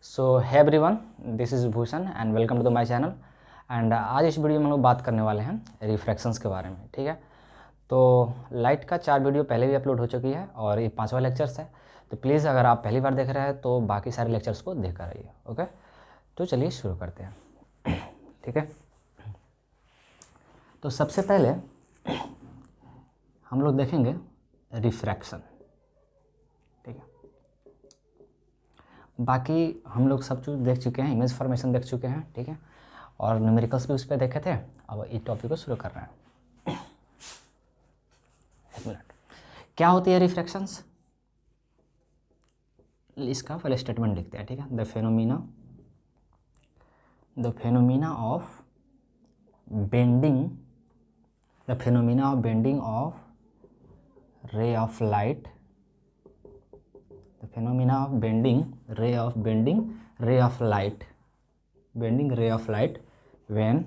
So hi everyone, this is Bhushan and welcome to the my channel. एंड आज इस video में हम लोग बात करने वाले हैं रिफ्रैक्शंस के बारे में। ठीक है, तो लाइट का 4 वीडियो पहले भी अपलोड हो चुकी है और ये 5वां लेक्चर्स है। तो प्लीज़ अगर आप पहली बार देख रहे हैं तो बाकी सारे लेक्चर्स को देख कर रहिए। ओके, तो चलिए शुरू करते हैं। ठीक है, तो सबसे पहले हम लोग देखेंगे रिफ्रैक्शन। ठीक है, बाकी हम लोग सब चीज़ देख चुके हैं, इमेज फॉर्मेशन देख चुके हैं। ठीक है, और न्यूमेरिकल्स भी उस पर देखे थे। अब इस टॉपिक को शुरू कर रहे हैं। एक मिनट, क्या होती है रिफ्रैक्शंस, इसका पहले स्टेटमेंट लिखते हैं। ठीक है, the phenomena of bending of ray of light, the phenomena of bending ray of light when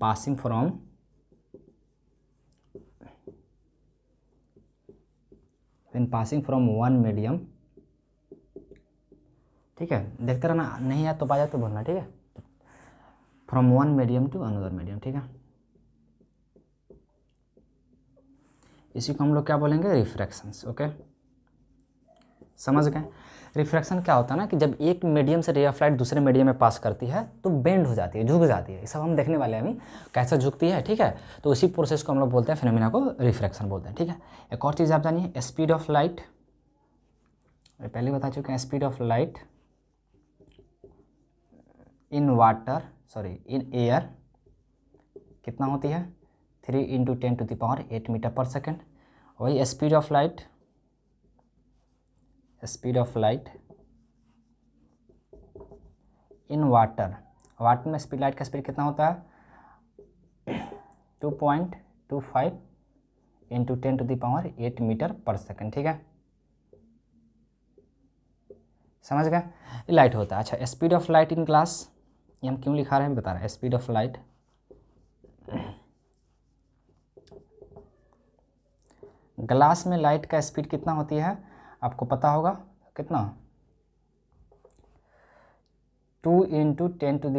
passing from one medium। ठीक है, देखते रहना, नहीं है तो बाजा तो बोलना। ठीक है, from one medium to another medium. ठीक है, इसी को हम लोग क्या बोलेंगे, रिफ्रैक्शंस। ओके, समझ गए। रिफ्रैक्शन क्या होता है ना कि जब एक मीडियम से रे ऑफ लाइट दूसरे मीडियम में पास करती है तो बेंड हो जाती है, झुक जाती है। ये सब हम देखने वाले हैं अभी, कैसे झुकती है। ठीक है, तो उसी प्रोसेस को हम लोग बोलते हैं, फिनोमिना को रिफ्रैक्शन बोलते हैं। ठीक है, एक और चीज़ आप जानिए, स्पीड ऑफ लाइट। पहले बता चुके हैं, speed of light in air कितना होती है, 3 × 10⁸ मीटर पर सेकेंड। वही speed of light in water में स्पीड लाइट का स्पीड कितना होता है, 2.25 × 10⁸ मीटर पर सेकेंड। ठीक है, समझ गए, ये लाइट होता है। अच्छा, speed of light in glass, ये हम क्यों लिखा रहे हैं बता रहे हैं। स्पीड ऑफ लाइट ग्लास में लाइट का स्पीड कितना होती है आपको पता होगा, कितना, 2 × 10⁵, 2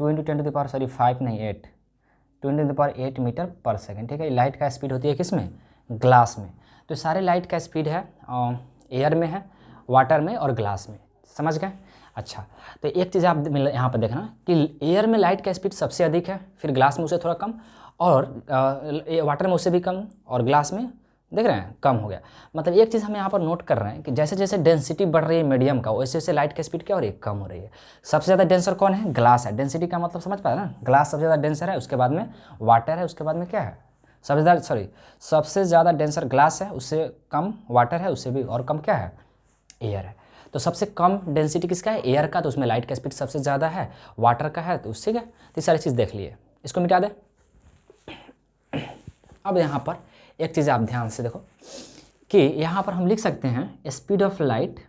× 10⁵, सॉरी 5 नहीं 8, 2 × 10⁸ मीटर पर सेकेंड। ठीक है, लाइट का स्पीड होती है किसमें, ग्लास में। तो सारे लाइट का स्पीड है एयर में है, वाटर में और ग्लास में। समझ गए। अच्छा, तो एक चीज़ आप यहाँ पर देखना कि एयर में लाइट का स्पीड सबसे अधिक है, फिर ग्लास में उससे थोड़ा कम, और वाटर में उससे भी कम, और ग्लास में देख रहे हैं कम हो गया। मतलब एक चीज़ हम यहाँ पर नोट कर रहे हैं कि जैसे जैसे डेंसिटी बढ़ रही है मीडियम का, वैसे वैसे लाइट की स्पीड क्या हो रही है, कम हो रही है। सबसे ज़्यादा डेंसर कौन है, ग्लास है। डेंसिटी का मतलब समझ पाया ना, ग्लास सबसे ज़्यादा डेंसर है, उसके बाद में वाटर है, उसके बाद में क्या है, सबसे ज़्यादा डेंसर ग्लास है, उससे कम वाटर है, उससे भी और कम क्या है, एयर है। तो सबसे कम डेंसिटी किसका है, एयर का, तो उसमें लाइट का स्पीड सबसे ज़्यादा है। वाटर का है तो उससे क्या, तो सारी चीज़ देख लिए, इसको मिटा दे। अब यहाँ पर एक चीज़ आप ध्यान से देखो कि यहाँ पर हम लिख सकते हैं स्पीड ऑफ लाइट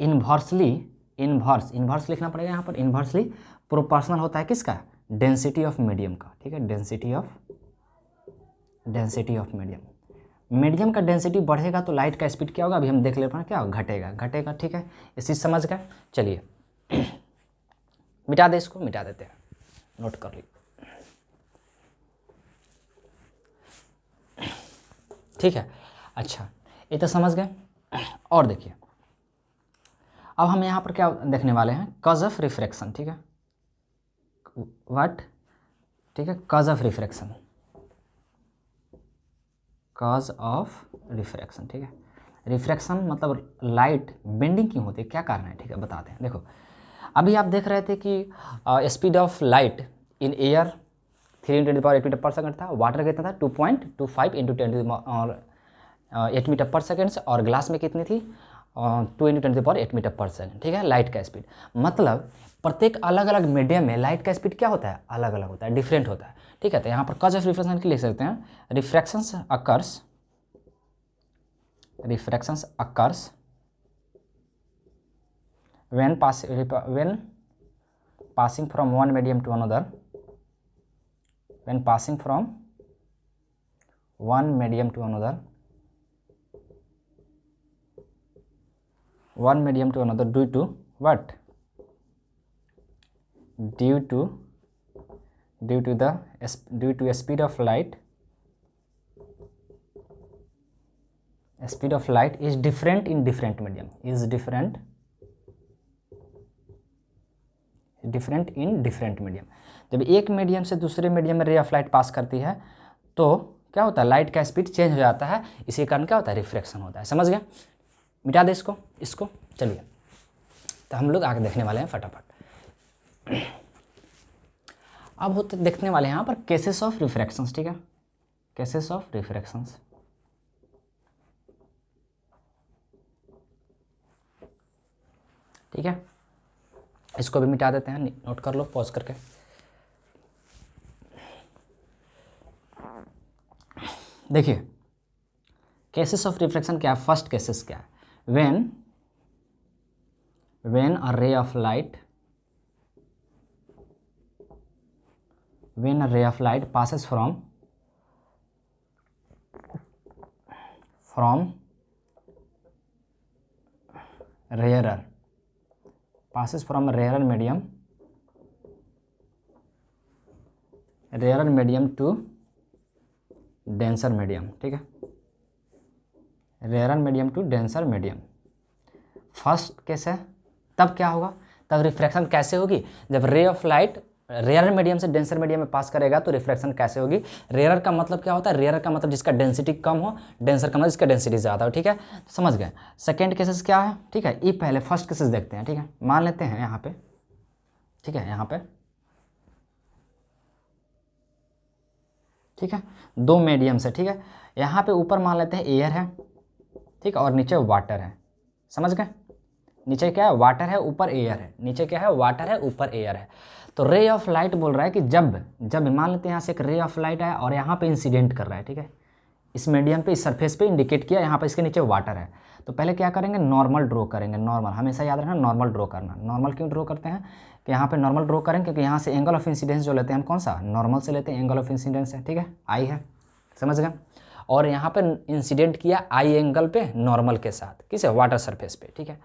इन्वर्स लिखना पड़ेगा यहाँ पर। इन्वर्सली प्रोपोर्शनल होता है किसका, डेंसिटी ऑफ मीडियम का। ठीक है, डेंसिटी ऑफ मीडियम का डेंसिटी बढ़ेगा तो लाइट का स्पीड क्या होगा, अभी हम देख ले पाए, क्या होगा, घटेगा। ठीक है, इस चीज़ समझ गए। चलिए मिटा दे, इसको मिटा देते हैं, नोट कर लीजिए। ठीक है, अच्छा ये तो समझ गए। और देखिए, अब हम यहाँ पर क्या देखने वाले हैं, कॉज ऑफ रिफ्रैक्शन। ठीक है, व्हाट, ठीक है, कॉज ऑफ रिफ्रैक्शन। ठीक है, रिफ्रैक्शन मतलब लाइट बेंडिंग क्यों होती है, क्या कारण है, ठीक है, बताते हैं। देखो, अभी आप देख रहे थे कि speed of light in air 3 × 10⁸ metre per second था, वाटर कितना था 2.25 × 10⁸ मीटर पर सेकेंड, और ग्लास में कितनी थी 2 × 10⁸ मीटर पर सेकेंड। ठीक है, लाइट का स्पीड मतलब प्रत्येक अलग अलग मीडियम में लाइट का स्पीड क्या होता है, अलग अलग होता है, डिफरेंट होता है। ठीक है, तो यहाँ पर कॉज ऑफ रिफ्रैक्शन की लिख सकते हैं, रिफ्रैक्शंस occurs when passing from one medium to another, one medium to another, one medium to another due to what? Due to a speed of light. Speed of light is different in different medium, is different in different medium. जब एक medium से दूसरे medium में रे of light pass करती है तो क्या होता है, लाइट का स्पीड चेंज हो जाता है, इसी कारण क्या होता है, रिफ्रैक्शन होता है। समझ गए? मिटा दे इसको। चलिए तो हम लोग आगे देखने वाले हैं फटाफट। अब होते देखने वाले हैं यहाँ पर केसेस ऑफ रिफ्रैक्शंस। ठीक है, केसेस ऑफ रिफ्रैक्शंस। ठीक है, इसको भी मिटा देते हैं, नोट कर लो पॉज करके। देखिए केसेस ऑफ रिफ्रैक्शन क्या है, फर्स्ट केसेस क्या है, when a ray of light passes from rarer medium to denser medium। ठीक है, rare medium to denser medium first case है। तब क्या होगा, तब रिफ्रैक्शन कैसे होगी, जब ray of light rare medium से डेंसर मीडियम में पास करेगा तो रिफ्रैक्शन कैसे होगी। रेयर का मतलब क्या होता है, रेयर का मतलब जिसका डेंसिटी कम हो, डेंसर का मतलब जिसका डेंसिटी ज़्यादा हो। ठीक है, तो समझ गए। सेकेंड केसेस क्या है, ठीक है, ये पहले फर्स्ट केसेस देखते हैं। ठीक है, मान लेते हैं यहाँ पे, ठीक है, यहाँ पे ठीक है, दो मीडियम से। ठीक है, यहाँ पे ऊपर मान लेते हैं एयर है, ठीक है, और नीचे वाटर है। समझ गए, नीचे क्या है, वाटर है, ऊपर एयर है। नीचे क्या है, वाटर है, ऊपर एयर है। तो रे ऑफ लाइट बोल रहा है कि जब मान लेते हैं यहाँ से एक रे ऑफ लाइट आया और यहाँ पे इंसिडेंट कर रहा है। ठीक है, इस मीडियम पे, इस सरफेस पे इंडिकेट किया, यहाँ पे इसके नीचे वाटर है। तो पहले क्या करेंगे, नॉर्मल ड्रॉ करेंगे। नॉर्मल हमेशा याद रखना, नॉर्मल ड्रॉ करना। नॉर्मल क्यों ड्रॉ करते हैं कि यहाँ पे नॉर्मल ड्रॉ करेंगे क्योंकि यहाँ से एंगल ऑफ इंसिडेंस जो लेते हैं हम कौन सा, नॉर्मल से लेते हैं। एंगल ऑफ इंसिडेंस है, ठीक है, आई है। समझ गए। और यहाँ पे इंसिडेंट किया आई एंगल पे नॉर्मल के साथ, किसे, वाटर सरफेस पे। ठीक है,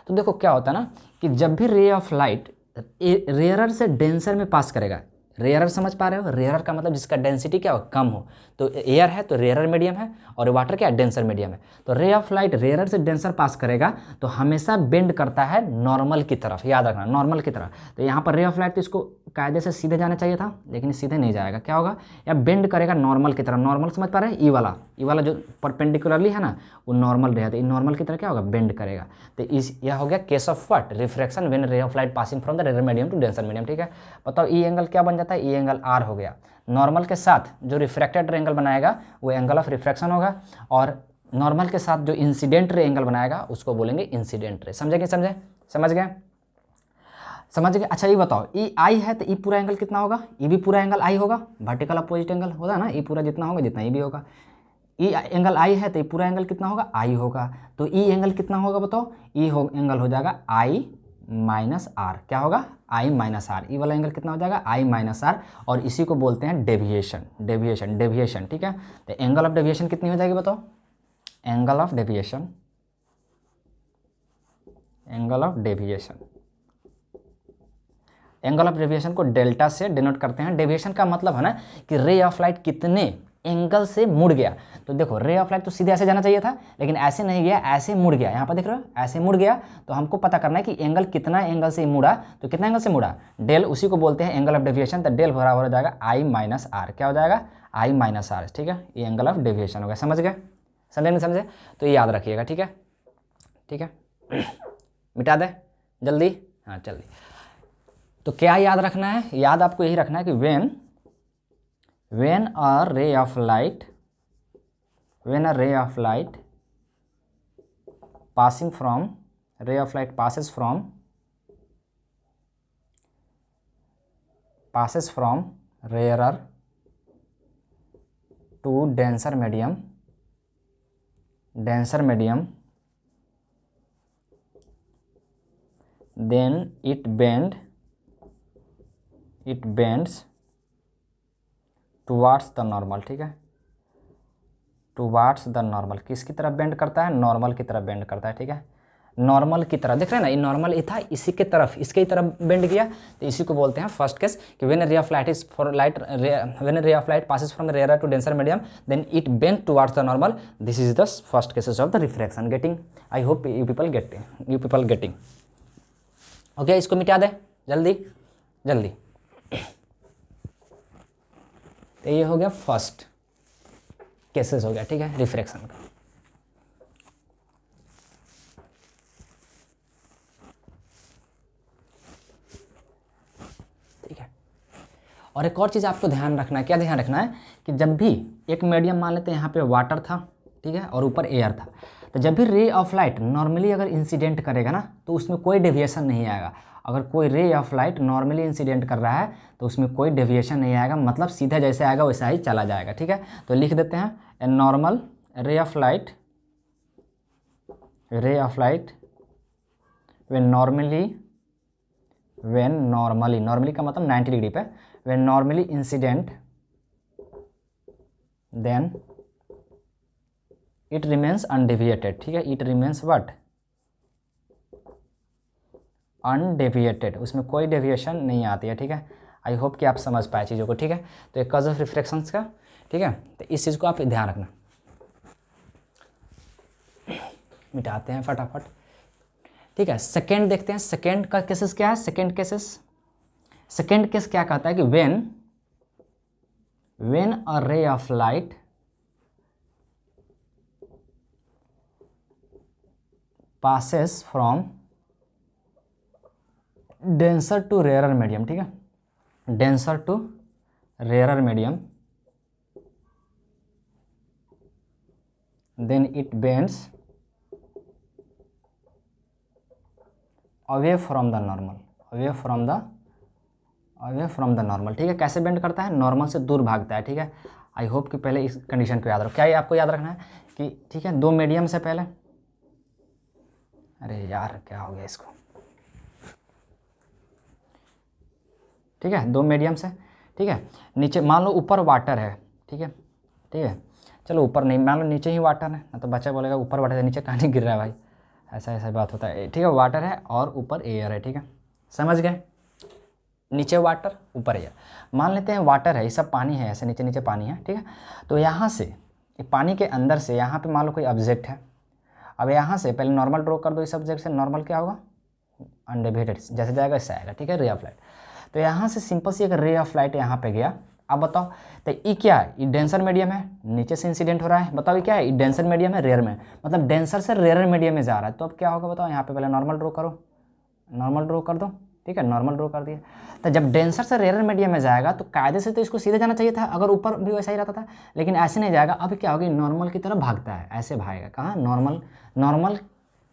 तो देखो क्या होता है ना कि जब भी रे ऑफ लाइट रेयरर से डेंसर में पास करेगा, रेयरर समझ पा रहे हो, रेयरर का मतलब जिसका डेंसिटी क्या हो, कम हो। तो एयर है तो रेयरर मीडियम है, और वाटर क्या है, डेंसर मीडियम है। तो रे ऑफ लाइट रेयरर से डेंसर पास करेगा तो हमेशा बेंड करता है नॉर्मल की तरफ, याद रखना, नॉर्मल की तरफ। तो यहाँ पर रे ऑफ लाइट तो इसको कायदे से सीधे जाना चाहिए था, लेकिन सीधे नहीं जाएगा। क्या होगा, या बेंड करेगा नॉर्मल की तरफ। नॉर्मल समझ पा रहे हैं, ई वाला जो परपेंडिकुलरली है ना, वो नॉर्मल रहेगा। तो नॉर्मल की तरह क्या होगा, बेंड करेगा। तो यह हो गया case of what, refraction when ray of light passing from the rare medium to denser medium. ठीक है, बताओ ई एंगल क्या बन जाता है, ई एंगल आर हो गया। नॉर्मल के साथ जो रिफ्रैक्टेड रे एंगल बनाएगा वो एंगल ऑफ रिफ्रैक्शन होगा, और नॉर्मल के साथ जो इंसिडेंट रे एंगल बनाएगा उसको बोलेंगे इंसिडेंट रे। समझ गए। अच्छा ये बताओ, ई आई है तो ई पूरा एंगल कितना होगा, ई भी पूरा एंगल आई होगा, वर्टिकल अपोजिट एंगल होगा ना, ई पूरा जितना होगा जितना ई भी होगा। ई एंगल आई है तो ई पूरा एंगल कितना होगा, आई होगा। तो ई एंगल कितना होगा बताओ, एंगल हो जाएगा आई माइनस आर। क्या होगा, आई माइनस आर। ई वाला एंगल कितना हो जाएगा, आई माइनस आर। और इसी को बोलते हैं डेविएशन। ठीक है, तो एंगल ऑफ डेविएशन कितनी हो जाएगी बताओ, एंगल ऑफ डेविएशन को डेल्टा से डिनोट करते हैं। डेविएशन का मतलब है ना कि रे ऑफ लाइट कितने एंगल से मुड़ गया। तो देखो रे ऑफ लाइट तो सीधे ऐसे जाना चाहिए था, लेकिन ऐसे नहीं गया, ऐसे मुड़ गया। यहाँ पर देख रहे हो, ऐसे मुड़ गया। तो हमको पता करना है कि एंगल कितना एंगल से मुड़ा, तो कितना एंगल से मुड़ा, डेल, उसी को बोलते हैं एंगल ऑफ डेविएशन। तो डेल बराबर हो जाएगा आई माइनस आर। क्या हो जाएगा, आई माइनस आर। ठीक है, ये एंगल ऑफ डेविएशन हो गया। समझ गए, समझे नहीं समझे, तो ये याद रखिएगा। ठीक है मिटा दे जल्दी, हाँ जल्दी। तो क्या याद रखना है, याद आपको यही रखना है कि when a ray of light passes from rarer to denser medium, then it bends towards the normal। ठीक है, टुवार्ड्स द नॉर्मल, किसकी तरफ बेंड करता है, नॉर्मल की तरफ बेंड करता है, ठीक है, नॉर्मल की तरफ, देख रहे हैं ना, ये नॉर्मल ये था, इसी के तरफ, इसके ही तरफ बेंड किया, तो इसी को बोलते हैं फर्स्ट केस कि when ray of light is for light, when ray of light passes from rare to denser medium then it bend towards the normal, this is the first cases of the refraction. Getting, I hope you people getting. Okay, इसको मिटा दे जल्दी जल्दी। तो ये हो गया first cases हो गया, ठीक है, रिफ्रैक्शन का। ठीक है, और एक और चीज़ आपको ध्यान रखना है, क्या ध्यान रखना है कि जब भी एक मीडियम मान लेते हैं, यहाँ पे वाटर था, ठीक है, और ऊपर एयर था, तो जब भी रे ऑफ लाइट नॉर्मली अगर इंसिडेंट करेगा ना, तो उसमें कोई डेविएशन नहीं आएगा। अगर कोई रे ऑफ लाइट नॉर्मली इंसिडेंट कर रहा है तो उसमें कोई डेविएशन नहीं आएगा, मतलब सीधा जैसे आएगा वैसा ही चला जाएगा, ठीक है। तो लिख देते हैं a normal ray of light, when normally का मतलब 90 डिग्री पे, when normally incident then it remains undeviated, ठीक है, इट रिमेन्स व्हाट, अनडेविएटेड, उसमें कोई डेविएशन नहीं आती है, ठीक है। आई होप कि आप समझ पाए चीज़ों को, ठीक है। तो एक कॉज ऑफ रिफ्रैक्शंस का, ठीक है, तो इस चीज़ को आप ध्यान रखना। मिटाते हैं फटाफट, ठीक है। सेकेंड देखते हैं, सेकेंड का केसेस क्या है, सेकेंड केस क्या कहता है कि when a ray of light passes from denser to rarer medium, ठीक है, denser to rarer medium, then it bends away from the normal, ठीक है। कैसे बेंड करता है, नॉर्मल से दूर भागता है, ठीक है। आई होप कि पहले इस कंडीशन को याद रखो। क्या ये आपको याद रखना है कि, ठीक है, दो मीडियम से पहले, अरे यार क्या हो गया इसको, ठीक है, दो मीडियम से, ठीक है, नीचे मान लो ऊपर वाटर है, ठीक है, चलो ऊपर नहीं, मान लो नीचे ही वाटर है ना, तो बच्चा बोलेगा ऊपर वाटर है नीचे कहाँ नहीं गिर रहा है भाई, ऐसा बात होता है, ठीक है। वाटर है और ऊपर एयर है, ठीक है, समझ गए, नीचे वाटर ऊपर एयर। मान लेते हैं वाटर है, ये सब पानी है, ऐसे नीचे नीचे पानी है, ठीक है। तो यहाँ से पानी के अंदर से यहाँ पे मान लो कोई ऑब्जेक्ट है, अब यहाँ से पहले नॉर्मल ड्रॉ कर दो, इस सब्जेक्ट से नॉर्मल क्या होगा, अनडेविएटेड, जैसे जाएगा इससे आएगा, ठीक है, रे ऑफ लाइट। तो यहाँ से सिंपल सी एक रे ऑफ लाइट यहाँ पे गया। अब बताओ, तो ये क्या है, ये डेंसर मीडियम है, नीचे से इंसिडेंट हो रहा है, बताओ ये क्या है, ये डेंसर मीडियम है, रेयर में, मतलब डेंसर से रेयर मीडियम में जा रहा है। तो अब क्या होगा बताओ, यहाँ पे पहले नॉर्मल ड्रॉ करो, नॉर्मल ड्रॉ कर दो, ठीक है, नॉर्मल ड्रॉ कर दिया। तो जब डेंसर से रेयर मीडियम में जाएगा तो कायदे से तो इसको सीधे जाना चाहिए था, अगर ऊपर भी वैसा ही रहता था, लेकिन ऐसे नहीं जाएगा। अब क्या होगा, नॉर्मल की तरफ भागता है, ऐसे भागेगा, कहाँ, नॉर्मल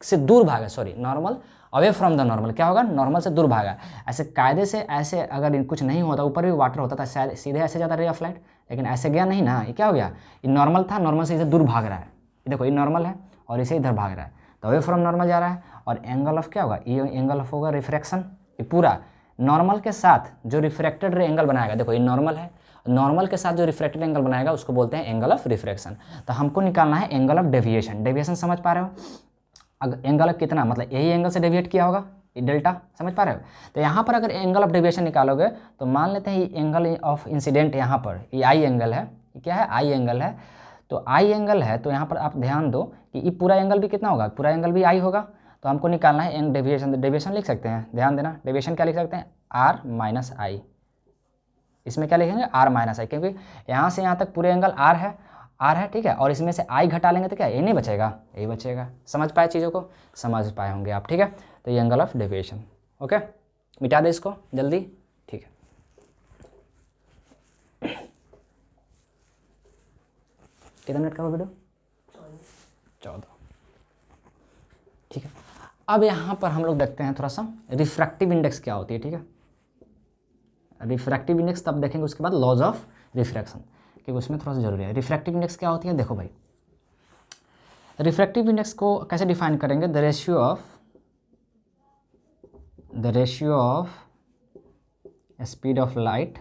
से दूर भागा, sorry, normal away from the normal, क्या होगा, नॉर्मल से दूर भागा। ऐसे कायदे से, ऐसे अगर कुछ नहीं होता, ऊपर भी वाटर होता था, शायद सीधे ऐसे जाता रे ऑफ लाइट, लेकिन ऐसे गया नहीं ना, ये क्या हो गया, ये नॉर्मल था, नॉर्मल से इसे दूर भाग रहा है, ये देखो, ये नॉर्मल है और इसे इधर भाग रहा है, तो अवे फ्रॉम नॉर्मल जा रहा है। और एंगल ऑफ क्या होगा, ये एंगल ऑफ होगा रिफ्रैक्शन, ये पूरा नॉर्मल के साथ जो रिफ्रैक्टेड रे एंगल बनाएगा, देखो ये नॉर्मल है, नॉर्मल के साथ जो रिफ्रैक्टेड एंगल बनाएगा उसको बोलते हैं एंगल ऑफ रिफ्रैक्शन। तो हमको निकालना है एंगल ऑफ डेविएशन समझ पा रहे हो, अगर एंगल ऑफ कितना, मतलब यही एंगल से डेविएट किया होगा, ये डेल्टा, समझ पा रहे हो। तो यहाँ पर अगर एंगल ऑफ डेविएशन निकालोगे तो मान लेते हैं ये एंगल ऑफ इंसिडेंट, यहाँ पर ये आई एंगल है, ये क्या है, आई एंगल है। तो आई एंगल है, तो यहाँ पर आप ध्यान दो कि ये पूरा एंगल भी कितना होगा, पूरा एंगल भी आई होगा। तो हमको निकालना है एंग डेविएशन लिख सकते हैं, ध्यान देना, डेविएशन क्या लिख सकते हैं, आर माइनस आई, इसमें क्या लिखेंगे, आर माइनस आई, क्योंकि यहाँ से यहाँ तक पूरे एंगल आर है, ठीक है, और इसमें से आई घटा लेंगे तो क्या, ये नहीं बचेगा, यही बचेगा। समझ पाए चीज़ों को, समझ पाए होंगे आप, ठीक है। तो ये एंगल ऑफ डेविएशन, ओके, मिटा दे इसको जल्दी, ठीक है। कितने मिनट का हो वीडियो, 14, ठीक है। अब यहाँ पर हम लोग देखते हैं थोड़ा सा रिफ्रैक्टिव इंडेक्स क्या होती है, ठीक है। रिफ्रैक्टिव इंडेक्स तब देखेंगे, उसके बाद लॉज ऑफ रिफ्रैक्शन, क्योंकि उसमें थोड़ा सा जरूरी है। रिफ्रैक्टिव इंडेक्स क्या होती है, देखो भाई, रिफ्रैक्टिव इंडेक्स को कैसे डिफाइन करेंगे, the ratio of speed of light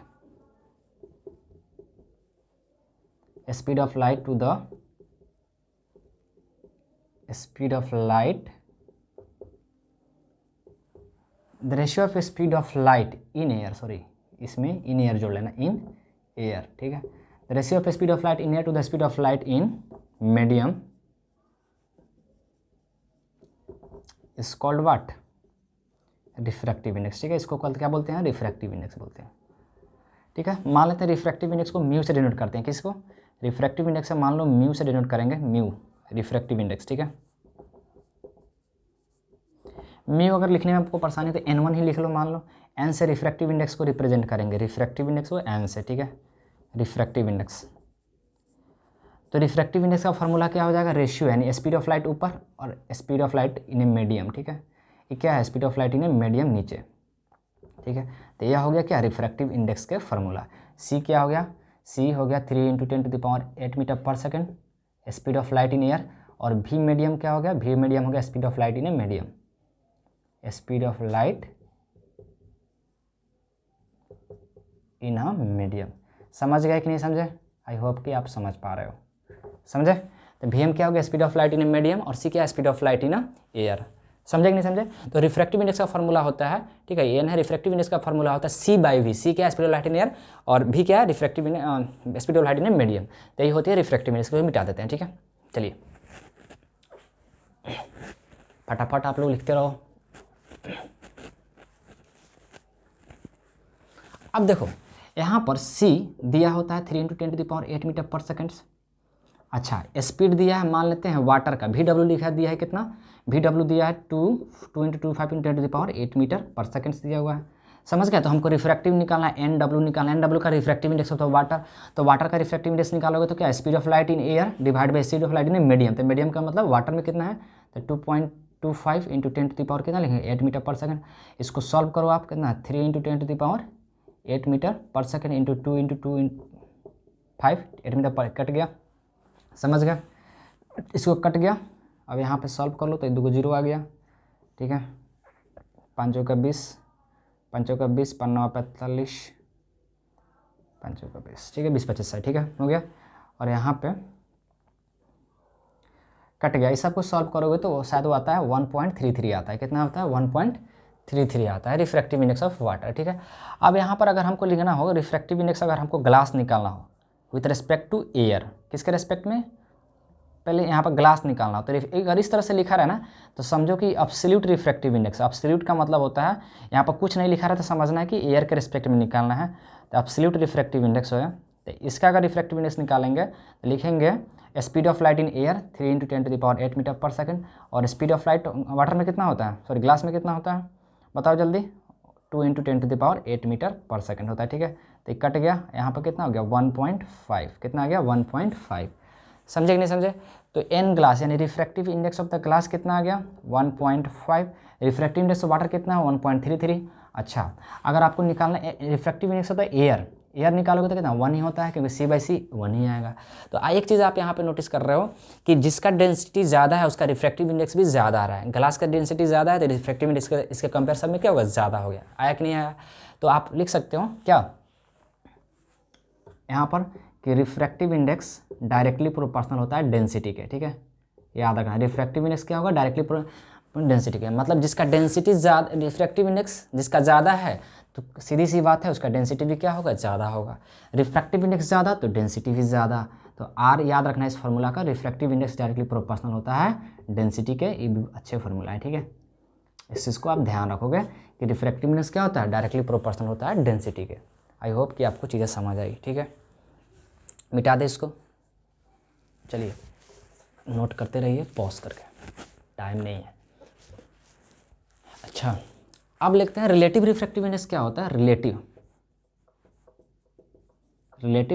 to the speed of light, the ratio of speed of light in air, sorry इसमें इन एयर जोड़ लेना, इन एयर, ठीक है। The ratio of speed of light in air to the speed of light in medium is called what, refractive index, ठीक है। इसको क्या बोलते हैं, रिफ्रैक्टिव इंडेक्स बोलते हैं, ठीक है। मान लेते हैं रिफ्रैक्टिव इंडेक्स को म्यू से डिनोट करते हैं, किसको, रिफ्रैक्टिव इंडेक्स से मान लो म्यू से डिनोट करेंगे, म्यू रिफ्रैक्टिव इंडेक्स, ठीक है। म्यू अगर लिखने में आपको परेशानी है तो n1 ही लिख लो, मान लो n से रिफ्रैक्टिव इंडेक्स को रिप्रेजेंट करेंगे, रिफ्रैक्टिव इंडेक्स को n से, ठीक है, रिफ्रैक्टिव इंडेक्स। तो रिफ्रैक्टिव इंडेक्स का फॉर्मूला क्या हो जाएगा, रेशियो यानी स्पीड ऑफ लाइट ऊपर और speed of light in a medium, ठीक है। ये क्या है, speed of light in a medium नीचे, ठीक है। तो यह हो गया क्या, रिफ्रैक्टिव इंडेक्स के फार्मूला। सी क्या हो गया, सी हो गया 3 × 10⁸ metre per second speed of light in air, और भी मीडियम क्या हो गया, भी मीडियम हो गया speed of light in a medium, speed of light in a medium. समझ गए कि नहीं समझे, आई होप कि आप समझ पा रहे हो, समझे। तो वी एम क्या हो गया, speed of light in a medium, और सी क्या है, speed of light in a air, समझे कि नहीं समझे। तो रिफ्रैक्टिव इंडेक्स का फॉर्मूला होता है, ठीक है, एन है, रिफ्रैक्टिव इंडेक्स का फॉर्मूला होता है सी बाई वी, सी क्या है, speed of light in air, और भी क्या है, refractive speed of light in a medium, तो यही होती है रिफ्रैक्टिव इंडेक्स, को मिटा देते हैं, ठीक है। चलिए फटाफट आप लोग लिखते रहो। अब देखो यहाँ पर c दिया होता है 3 × 10⁸ मीटर पर सेकेंड। अच्छा, स्पीड दिया है, मान लेते हैं वाटर का, वी डब्ल्यू लिखा दिया है कितना, वी डब्ल्यू दिया है 2 × 25 × 10⁸ मीटर पर सेकेंड दिया हुआ है, समझ गया। तो हमको रिफ्रैक्टिव निकालना है, एन डब्ल्यू निकालना है, एन डब्ल्यू का रिफ्रैक्टिव इंडेक्स होता है वाटर, तो वाटर का रिफ्रैक्टिव इंडेक्स निकालोगे तो क्या, speed of light in air divide by speed of light in medium, तो मीडियम का मतलब वाटर में कितना है, तो 2.25 × 10⁻, कितना लिखेंगे, 8 मीटर पर सेकेंड। इसको सॉल्व करो आप, कितना 3 × 10⁸ metre per second into 2 × 2 × 5, 8 metre पर, कट गया, समझ गया, इसको कट गया। अब यहाँ पे सॉल्व कर लो तो 2 0 आ गया, ठीक है, 5 × 20, 5 × 20, 5 × 45, 5 × 20, ठीक है, 20 25 60, ठीक है, हो गया। और यहाँ पे कट गया, इस सब को सॉल्व करोगे तो शायद वो आता है 1.33 आता है, कितना होता है, 1.33 आता है रिफ्रैक्टिव इंडेक्स ऑफ वाटर, ठीक है। अब यहाँ पर अगर हमको लिखना हो रिफ्रैक्टिव इंडेक्स, अगर हमको ग्लास निकालना हो विथ रिस्पेक्ट टू एयर, किसके रिस्पेक्ट में, पहले यहाँ पर ग्लास निकालना हो, तो अगर इस तरह से लिखा रहा ना तो समझो कि एब्सोल्यूट रिफ्रैक्टिव इंडेक्स, एब्सोल्यूट का मतलब होता है यहाँ पर कुछ नहीं लिखा रहा तो समझना है कि एयर के रिस्पेक्ट में निकालना है, तो एब्सोल्यूट रिफ्रैक्टिव इंडेक्स है। तो इसका अगर रिफ्रैक्टिव इंडेक्स निकालेंगे तो लिखेंगे speed of light in air 3 × 10⁸ metre per second, और स्पीड ऑफ लाइट वाटर में कितना होता है, सॉरी ग्लास में कितना होता है, बताओ जल्दी, 2 × 10⁸ मीटर पर सेकेंड होता है, ठीक है। तो कट गया, यहाँ पर कितना हो गया, 1.5, कितना आ गया, 1.5, समझे कि नहीं समझे। तो एन ग्लास यानी refractive index of the glass कितना आ गया, 1.5, रिफ्रैक्टिव इंडेक्स ऑफ वाटर कितना है, 1.33। अच्छा, अगर आपको निकालना रिफ्रैक्टिव इंडेक्स होता है एयर, एयर निकालोगे तो कितना 1 ही होता है, क्योंकि सी बाई सी 1 ही आएगा। तो एक चीज़ आप यहाँ पे नोटिस कर रहे हो कि जिसका डेंसिटी ज़्यादा है उसका रिफ्रैक्टिव इंडेक्स भी ज़्यादा आ रहा है, ग्लास का डेंसिटी ज़्यादा है तो रिफ्रैक्टिव इंडेक्स इसके कंपेरिजन में क्या होगा, ज़्यादा हो गया, आया कि नहीं आया। तो आप लिख सकते हो क्या यहाँ पर कि रिफ्रैक्टिव इंडेक्स डायरेक्टली प्रोपोर्शनल होता है डेंसिटी के, ठीक है, याद रखना। रिफ्रैक्टिव इंडेक्स क्या होगा, डायरेक्टली डेंसिटी के, मतलब जिसका डेंसिटी ज़्यादा, रिफ्रैक्टिव इंडेक्स जिसका ज़्यादा है तो सीधी सी बात है उसका डेंसिटी भी क्या होगा, ज़्यादा होगा। रिफ्रैक्टिव इंडेक्स ज़्यादा तो डेंसिटी भी ज़्यादा, तो आर याद रखना इस फार्मूला का, रिफ्रैक्टिव इंडेक्स डायरेक्टली प्रोपोर्शनल होता है डेंसिटी के, ये भी अच्छे फार्मूला है, ठीक है। इस चीज़ को आप ध्यान रखोगे कि रिफ्रैक्टिव इंडेक्स क्या होता है, डायरेक्टली प्रोपोर्शनल होता है डेंसिटी के। आई होप कि आपको चीज़ें समझ आई, ठीक है। मिटा दे इसको, चलिए नोट करते रहिए पॉज करके, टाइम नहीं है। अच्छा, अब लिखते हैं रिलेटिव रिफ्रैक्टिव इंडेक्स क्या होता है, रिलेटिव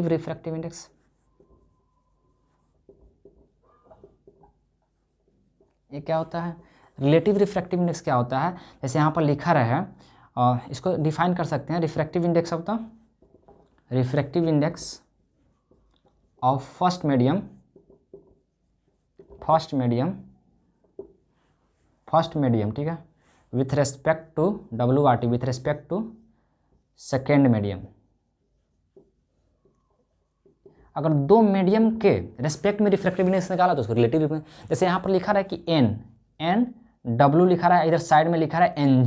रिफ्रैक्टिव इंडेक्स, ये क्या होता है, रिलेटिव रिफ्रैक्टिव इंडेक्स क्या होता है, जैसे यहाँ पर लिखा रहा है, इसको डिफाइन कर सकते हैं, refractive index of the refractive index of first medium, ठीक है, with respect to WRT, with respect to second medium. अगर दो मीडियम के रेस्पेक्ट में रिफ्रैक्टिव इंडेक्स निकाला तो उसको रिलेटिव, जैसे यहाँ पर लिखा रहा है कि एन डब्ल्यू लिखा रहा है, इधर साइड में लिखा रहा है एन,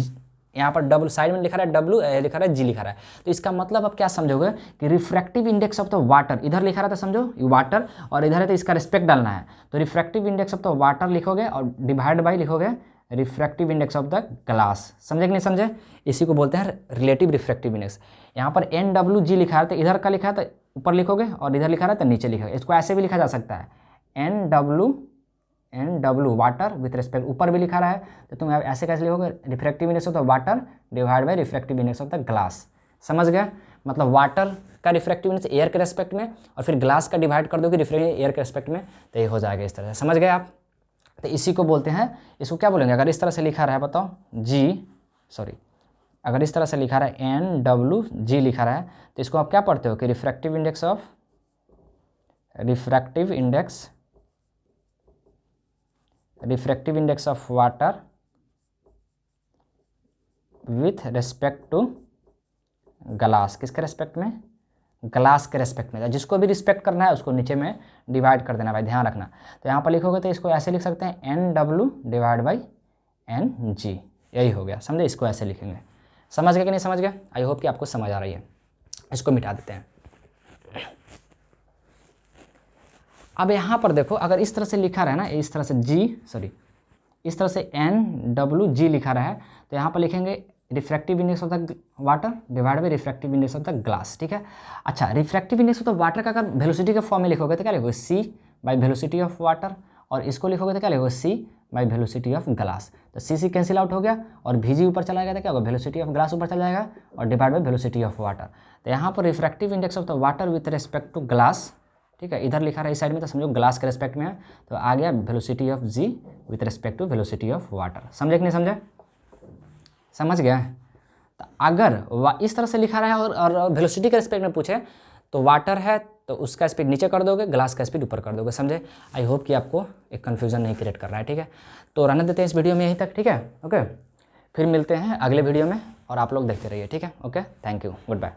यहाँ पर डब्ल्यू साइड में लिखा रहा है डब्ल्यू, लिखा रहा है जी लिखा रहा है। तो इसका मतलब आप क्या समझोगे कि refractive index of the water, इधर लिखा रहा था समझो वाटर और इधर है तो इसका रिस्पेक्ट डालना है, तो refractive index of the water लिखोगे और डिवाइड बाई लिखोगे refractive index of the glass. समझे कि नहीं समझे? इसी को बोलते हैं रिलेटिव रिफ्रैक्टिव इंडेक्स। यहाँ पर एन डब्ल्यू जी लिखा है तो इधर का लिखा है तो ऊपर लिखोगे और इधर लिखा है तो नीचे लिखोगे। इसको ऐसे भी लिखा जा सकता है N W water with respect, ऊपर भी लिखा रहा है तो तुम ऐसे कैसे लिखोगे refractive index of the water divide by refractive index of the glass. समझ गया? मतलब वाटर का रिफ्रैक्टिव इंडेक्स एयर के रेस्पेक्ट में और फिर ग्लास का डिवाइड कर दोगे रिफ्रैक्टिव एयर के रेस्पेक्ट में, तो ये हो जाएगा इस तरह से। समझ गए आप? तो इसी को बोलते हैं, इसको क्या बोलेंगे अगर इस तरह से लिखा रहा है बताओ अगर इस तरह से लिखा रहा है एन डब्ल्यू जी लिखा रहा है तो इसको आप क्या पढ़ते हो कि refractive index of water with respect to glass. किसके रेस्पेक्ट में? ग्लास के रेस्पेक्ट में। जिसको भी रिस्पेक्ट करना है उसको नीचे में डिवाइड कर देना भाई, ध्यान रखना। तो यहाँ पर लिखोगे तो इसको ऐसे लिख सकते हैं N W divide by N G, यही हो गया। समझे? इसको ऐसे लिखेंगे। समझ गए कि नहीं समझ गए? आई होप कि आपको समझ आ रही है। इसको मिटा देते हैं। अब यहाँ पर देखो अगर इस तरह से लिखा रहा है ना, इस तरह से इस तरह से एन डब्ल्यू जी लिखा रहा है तो यहाँ पर लिखेंगे refractive index of the water divide by refractive index of the glass. ठीक है। अच्छा, refractive index of the water का अगर वेलोसिटी के फॉर्म में लिखोगे तो क्या लिखोगे? सी बाई वेलोसिटी ऑफ वाटर, और इसको लिखोगे तो क्या लिखोगे? सी बाई वेलोसिटी ऑफ ग्लास। तो सी कैंसिल आउट हो गया और वी ऊपर चला गया तो क्या होगा? वेलोसिटी ऑफ ग्लास ऊपर चला जाएगा और divide by velocity of water. तो यहाँ पर refractive index of the water with respect to glass, ठीक है, इधर लिखा रहा है इस साइड में तो समझो ग्लास के रेस्पेक्ट में है, तो आ गया velocity of G with respect to velocity of water. समझे कि नहीं समझे? समझ गया? तो अगर इस तरह से लिखा रहा है और वेलोसिटी के रेस्पेक्ट में पूछे तो वाटर है तो उसका स्पीड नीचे कर दोगे, ग्लास का स्पीड ऊपर कर दोगे। समझे? आई होप कि आपको एक कन्फ्यूजन नहीं क्रिएट कर रहा है। ठीक है, तो रहने देते हैं इस वीडियो में यहीं तक। ठीक है, ओके, फिर मिलते हैं अगले वीडियो में और आप लोग देखते रहिए। ठीक है, okay, thank you, good bye.